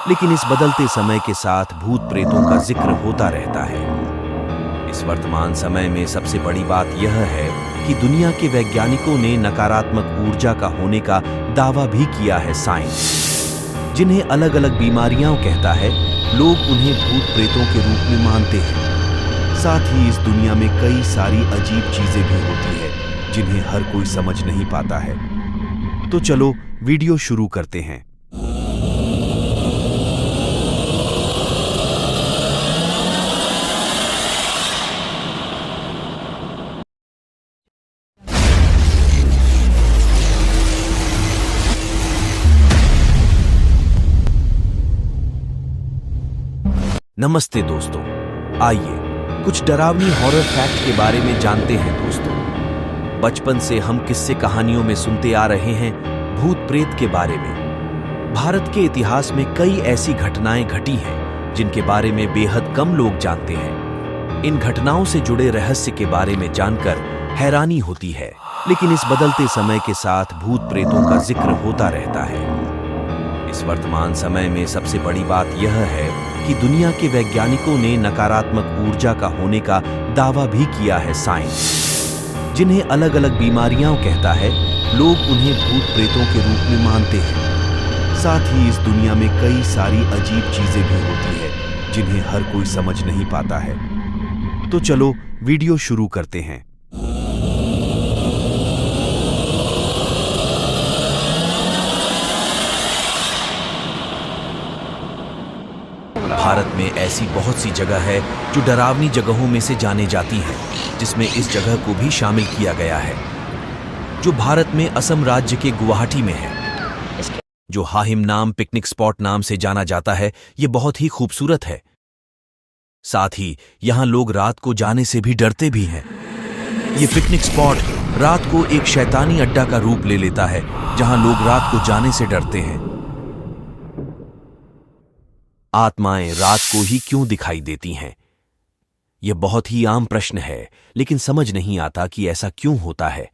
लेकिन इस बदलते समय के साथ भूत प्रेतों का जिक्र होता रहता है। इस वर्तमान समय में सबसे बड़ी बात यह है कि दुनिया के वैज्ञानिकों ने नकारात्मक ऊर्जा का होने का दावा भी किया है। साइंस जिन्हें अलग अलग बीमारियां कहता है, लोग उन्हें भूत प्रेतों के रूप में मानते हैं। साथ ही इस दुनिया में कई सारी अजीब चीजें भी होती है जिन्हें हर कोई समझ नहीं पाता है। तो चलो वीडियो शुरू करते हैं। नमस्ते दोस्तों, आइए कुछ डरावनी हॉरर फैक्ट के बारे में जानते हैं। दोस्तों, बचपन से हम किस्से कहानियों में सुनते आ रहे हैं भूत प्रेत के बारे में। भारत के इतिहास में कई ऐसी घटनाएं घटी हैं जिनके बारे में बेहद कम लोग जानते हैं। इन घटनाओं से जुड़े रहस्य के बारे में जानकर हैरानी होती है, लेकिन इस बदलते समय के साथ भूत प्रेतों का जिक्र होता रहता है। इस वर्तमान समय में सबसे बड़ी बात यह है कि दुनिया के वैज्ञानिकों ने नकारात्मक ऊर्जा का होने का दावा भी किया है। साइंस जिन्हें अलग अलग बीमारियां कहता है, लोग उन्हें भूत प्रेतों के रूप में मानते हैं। साथ ही इस दुनिया में कई सारी अजीब चीजें भी होती है जिन्हें हर कोई समझ नहीं पाता है। तो चलो वीडियो शुरू करते हैं। भारत में ऐसी बहुत सी जगह है जो डरावनी जगहों में से जाने जाती हैं, जिसमें इस जगह को भी शामिल किया गया है, जो भारत में असम राज्य के गुवाहाटी में है। जो हाहिम नाम पिकनिक स्पॉट नाम से जाना जाता है, ये बहुत ही खूबसूरत है। साथ ही यहाँ लोग रात को जाने से भी डरते भी हैं। ये पिकनिक स्पॉट रात को एक शैतानी अड्डा का रूप ले लेता है, जहाँ लोग रात को जाने से डरते हैं। आत्माएं रात को ही क्यों दिखाई देती हैं? यह बहुत ही आम प्रश्न है, लेकिन समझ नहीं आता कि ऐसा क्यों होता है।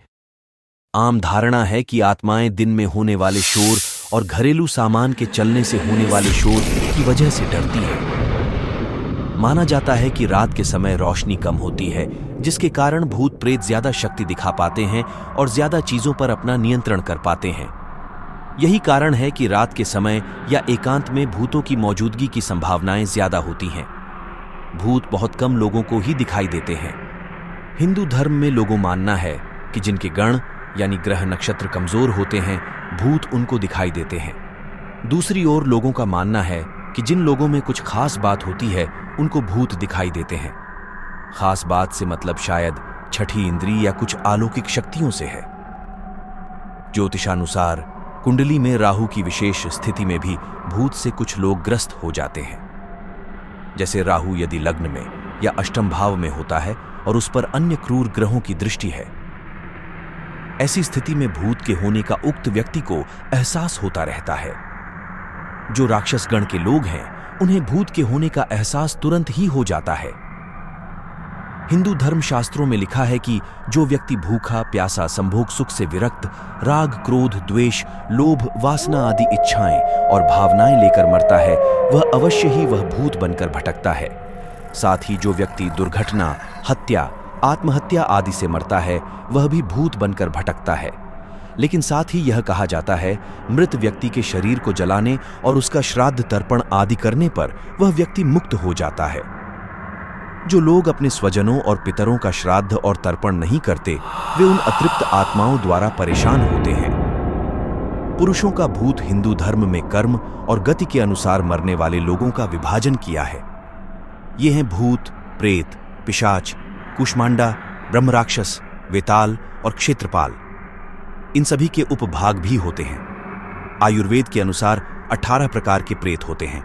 आम धारणा है कि आत्माएं दिन में होने वाले शोर और घरेलू सामान के चलने से होने वाले शोर की वजह से डरती हैं। माना जाता है कि रात के समय रोशनी कम होती है, जिसके कारण भूत प्रेत ज्यादा शक्ति दिखा पाते हैं और ज्यादा चीजों पर अपना नियंत्रण कर पाते हैं। यही कारण है कि रात के समय या एकांत में भूतों की मौजूदगी की संभावनाएं ज्यादा होती हैं। भूत बहुत कम लोगों को ही दिखाई देते हैं। हिंदू धर्म में लोगों मानना है कि जिनके गण यानी ग्रह नक्षत्र कमजोर होते हैं, भूत उनको दिखाई देते हैं। दूसरी ओर लोगों का मानना है कि जिन लोगों में कुछ खास बात होती है, उनको भूत दिखाई देते हैं। खास बात से मतलब शायद छठी इंद्री या कुछ अलौकिक शक्तियों से है। ज्योतिषानुसार कुंडली में राहु की विशेष स्थिति में भी भूत से कुछ लोग ग्रस्त हो जाते हैं। जैसे राहु यदि लग्न में या अष्टम भाव में होता है और उस पर अन्य क्रूर ग्रहों की दृष्टि है, ऐसी स्थिति में भूत के होने का उक्त व्यक्ति को एहसास होता रहता है। जो राक्षस गण के लोग हैं, उन्हें भूत के होने का एहसास तुरंत ही हो जाता है। हिंदू धर्म शास्त्रों में लिखा है कि जो व्यक्ति भूखा प्यासा संभोग सुख से विरक्त, राग क्रोध द्वेष लोभ वासना आदि इच्छाएं और भावनाएं लेकर मरता है, वह अवश्य ही वह भूत बनकर भटकता है। साथ ही जो व्यक्ति दुर्घटना हत्या आत्महत्या आदि से मरता है, वह भी भूत बनकर भटकता है। लेकिन साथ ही यह कहा जाता है, मृत व्यक्ति के शरीर को जलाने और उसका श्राद्ध तर्पण आदि करने पर वह व्यक्ति मुक्त हो जाता है। जो लोग अपने स्वजनों और पितरों का श्राद्ध और तर्पण नहीं करते, वे उन अतृप्त आत्माओं द्वारा परेशान होते हैं। पुरुषों का भूत हिंदू धर्म में कर्म और गति के अनुसार मरने वाले लोगों का विभाजन किया है। ये हैं भूत, प्रेत, पिशाच, कुष्मांडा, ब्रह्मराक्षस, वेताल और क्षेत्रपाल। इन सभी के उपभाग भी होते हैं। आयुर्वेद के अनुसार 18 प्रकार के प्रेत होते हैं।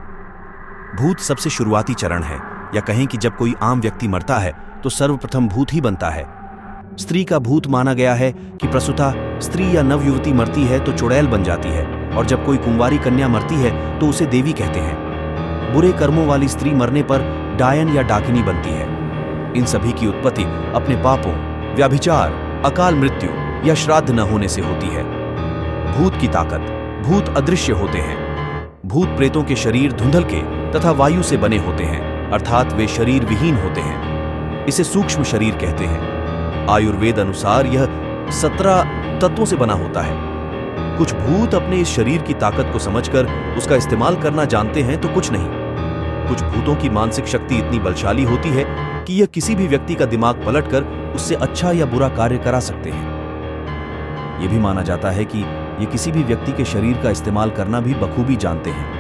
भूत सबसे शुरुआती चरण है, या कहें कि जब कोई आम व्यक्ति मरता है तो सर्वप्रथम भूत ही बनता है। स्त्री का भूत माना गया है कि प्रसूता स्त्री या नवयुवती मरती है तो चुड़ैल बन जाती है, और जब कोई कुंवारी कन्या मरती है तो उसे देवी कहते हैं। बुरे कर्मों वाली स्त्री मरने पर डायन या डाकिनी बनती है। इन सभी की उत्पत्ति अपने पापों, व्याभिचार, अकाल मृत्यु या श्राद्ध न होने से होती है। भूत की ताकत, भूत अदृश्य होते हैं। भूत प्रेतों के शरीर धुंधल के तथा वायु से बने होते हैं, अर्थात वे शरीर विहीन होते हैं। इसे सूक्ष्म शरीर कहते हैं। आयुर्वेद अनुसार यह 17 तत्वों से बना होता है। कुछ भूत अपने इस शरीर की ताकत को समझकर उसका इस्तेमाल करना जानते हैं तो कुछ नहीं। कुछ भूतों की मानसिक शक्ति इतनी बलशाली होती है कि यह किसी भी व्यक्ति का दिमाग पलटकर उससे अच्छा या बुरा कार्य करा सकते हैं। यह भी माना जाता है कि ये किसी भी व्यक्ति के शरीर का इस्तेमाल करना भी बखूबी जानते हैं।